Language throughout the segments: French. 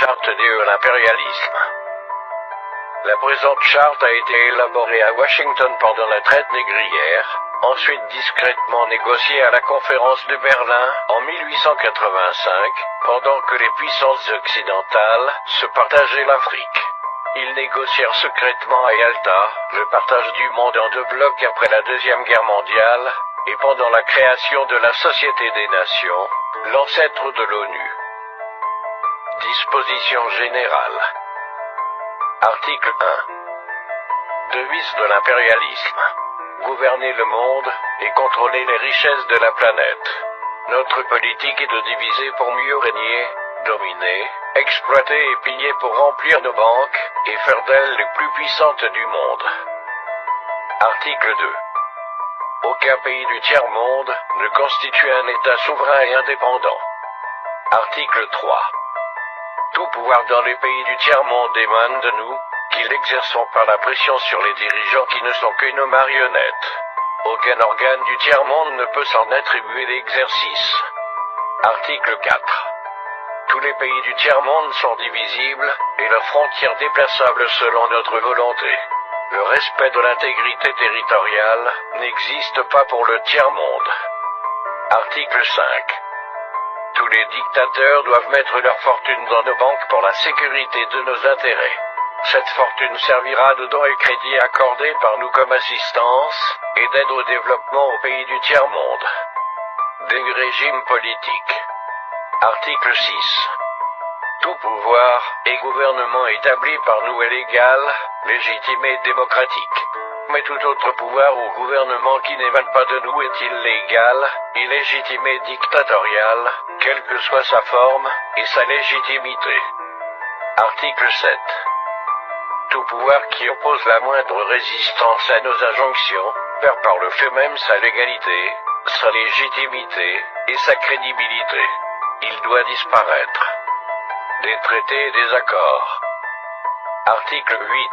charte de l'impérialisme. La présente charte a été élaborée à Washington pendant la traite négrière, ensuite discrètement négociée à la conférence de Berlin en 1885, pendant que les puissances occidentales se partageaient l'Afrique. Ils négocièrent secrètement à Yalta le partage du monde en deux blocs après la Deuxième Guerre mondiale, et pendant la création de la Société des Nations, l'ancêtre de l'ONU. Disposition générale. Article 1. Devise de l'impérialisme. Gouverner le monde et contrôler les richesses de la planète. Notre politique est de diviser pour mieux régner, dominer, exploiter et piller pour remplir nos banques et faire d'elles les plus puissantes du monde. Article 2. Aucun pays du tiers-monde ne constitue un État souverain et indépendant. Article 3. Tout pouvoir dans les pays du tiers-monde émane de nous, qui l'exerçons par la pression sur les dirigeants qui ne sont que nos marionnettes. Aucun organe du tiers-monde ne peut s'en attribuer l'exercice. Article 4. Tous les pays du tiers-monde sont divisibles, et leurs frontières déplaçables selon notre volonté. Le respect de l'intégrité territoriale n'existe pas pour le tiers-monde. Article 5. Tous les dictateurs doivent mettre leur fortune dans nos banques pour la sécurité de nos intérêts. Cette fortune servira de dons et crédits accordés par nous comme assistance et d'aide au développement aux pays du tiers-monde. Des régimes politiques. Article 6. Tout pouvoir et gouvernement établi par nous est légal, légitime et démocratique. Mais tout autre pouvoir ou gouvernement qui n'émane pas de nous est illégal, illégitime et dictatorial, quelle que soit sa forme et sa légitimité. Article 7. Tout pouvoir qui oppose la moindre résistance à nos injonctions, perd par le fait même sa légalité, sa légitimité et sa crédibilité. Il doit disparaître. Des traités et des accords. Article 8.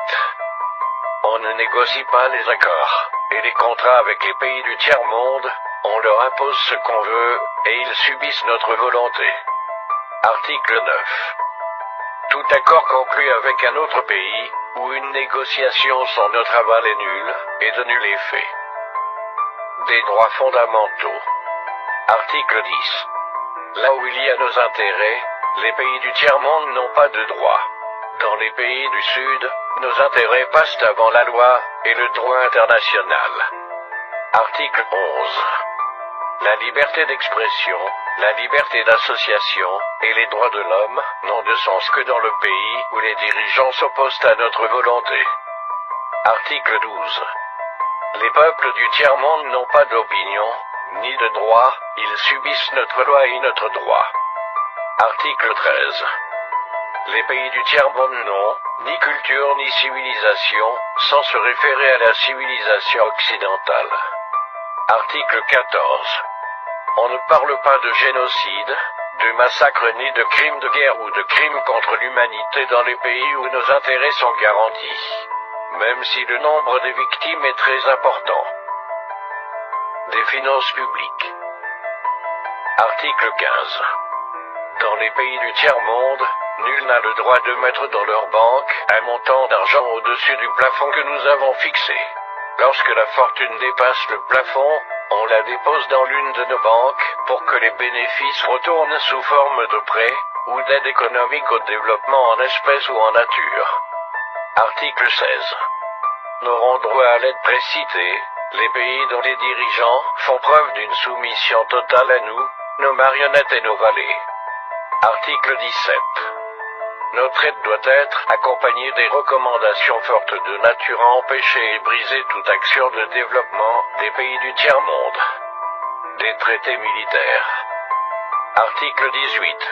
On ne négocie pas les accords et les contrats avec les pays du tiers-monde, on leur impose ce qu'on veut et ils subissent notre volonté. Article 9. Tout accord conclu avec un autre pays, ou une négociation sans notre aval est nul, et de nul effet. Des droits fondamentaux. Article 10. Là où il y a nos intérêts, les pays du tiers-monde n'ont pas de droits. Dans les pays du Sud, nos intérêts passent avant la loi et le droit international. Article 11. La liberté d'expression, la liberté d'association et les droits de l'homme n'ont de sens que dans le pays où les dirigeants s'opposent à notre volonté. Article 12. Les peuples du tiers-monde n'ont pas d'opinion, ni de droit, ils subissent notre loi et notre droit. Article 13. Les pays du tiers-monde n'ont ni culture ni civilisation, sans se référer à la civilisation occidentale. Article 14. On ne parle pas de génocide, de massacre ni de crimes de guerre ou de crimes contre l'humanité dans les pays où nos intérêts sont garantis, même si le nombre des victimes est très important. Des finances publiques. Article 15. Dans les pays du tiers-monde, nul n'a le droit de mettre dans leur banque un montant d'argent au-dessus du plafond que nous avons fixé. Lorsque la fortune dépasse le plafond, on la dépose dans l'une de nos banques pour que les bénéfices retournent sous forme de prêts ou d'aide économique au développement en espèces ou en nature. Article 16. N'auront droit à l'aide précitée les pays dont les dirigeants font preuve d'une soumission totale à nous, nos marionnettes et nos valets. Article 17. Notre aide doit être accompagnée des recommandations fortes de nature à empêcher et briser toute action de développement des pays du tiers-monde. Des traités militaires. Article 18.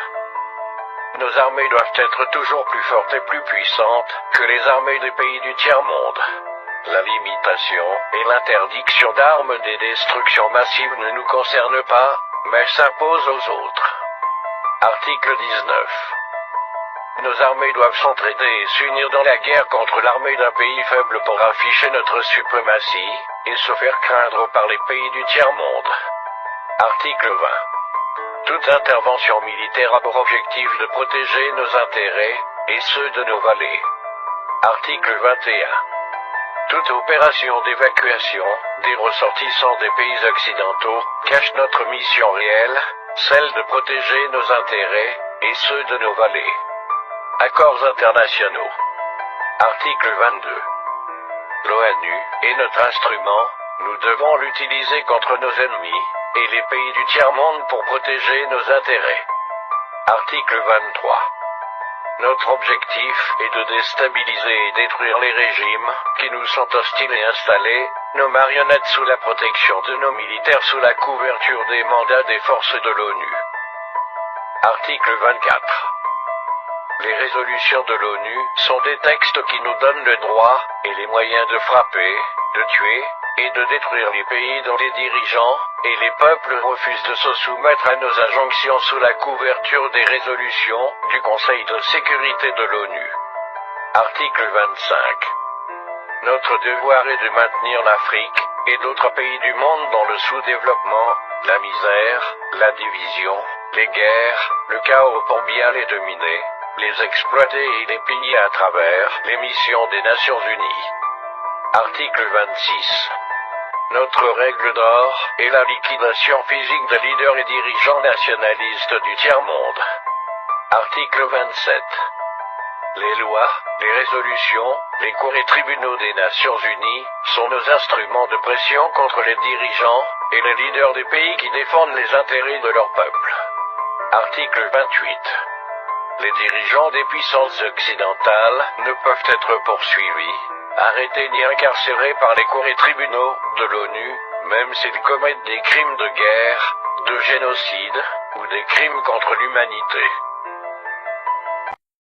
Nos armées doivent être toujours plus fortes et plus puissantes que les armées des pays du tiers-monde. La limitation et l'interdiction d'armes des destructions massives ne nous concernent pas, mais s'imposent aux autres. Article 19. Nos armées doivent s'entraider et s'unir dans la guerre contre l'armée d'un pays faible pour afficher notre suprématie et se faire craindre par les pays du tiers-monde. Article 20. Toute intervention militaire a pour objectif de protéger nos intérêts, et ceux de nos vallées. Article 21. Toute opération d'évacuation des ressortissants des pays occidentaux cache notre mission réelle, celle de protéger nos intérêts, et ceux de nos vallées. Accords internationaux. Article 22. L'ONU est notre instrument, nous devons l'utiliser contre nos ennemis, et les pays du tiers-monde pour protéger nos intérêts. Article 23. Notre objectif est de déstabiliser et détruire les régimes qui nous sont hostiles et installer nos marionnettes sous la protection de nos militaires sous la couverture des mandats des forces de l'ONU. Article 24. Les résolutions de l'ONU sont des textes qui nous donnent le droit et les moyens de frapper, de tuer et de détruire les pays dont les dirigeants et les peuples refusent de se soumettre à nos injonctions sous la couverture des résolutions du Conseil de sécurité de l'ONU. Article 25. Notre devoir est de maintenir l'Afrique et d'autres pays du monde dans le sous-développement, la misère, la division, les guerres, le chaos pour bien les dominer, les exploiter et les piller à travers les missions des Nations Unies. Article 26. Notre règle d'or est la liquidation physique des leaders et dirigeants nationalistes du tiers-monde. Article 27. Les lois, les résolutions, les cours et tribunaux des Nations Unies sont nos instruments de pression contre les dirigeants et les leaders des pays qui défendent les intérêts de leur peuple. Article 28. Les dirigeants des puissances occidentales ne peuvent être poursuivis, arrêtés ni incarcérés par les cours et tribunaux de l'ONU, même s'ils commettent des crimes de guerre, de génocide ou des crimes contre l'humanité.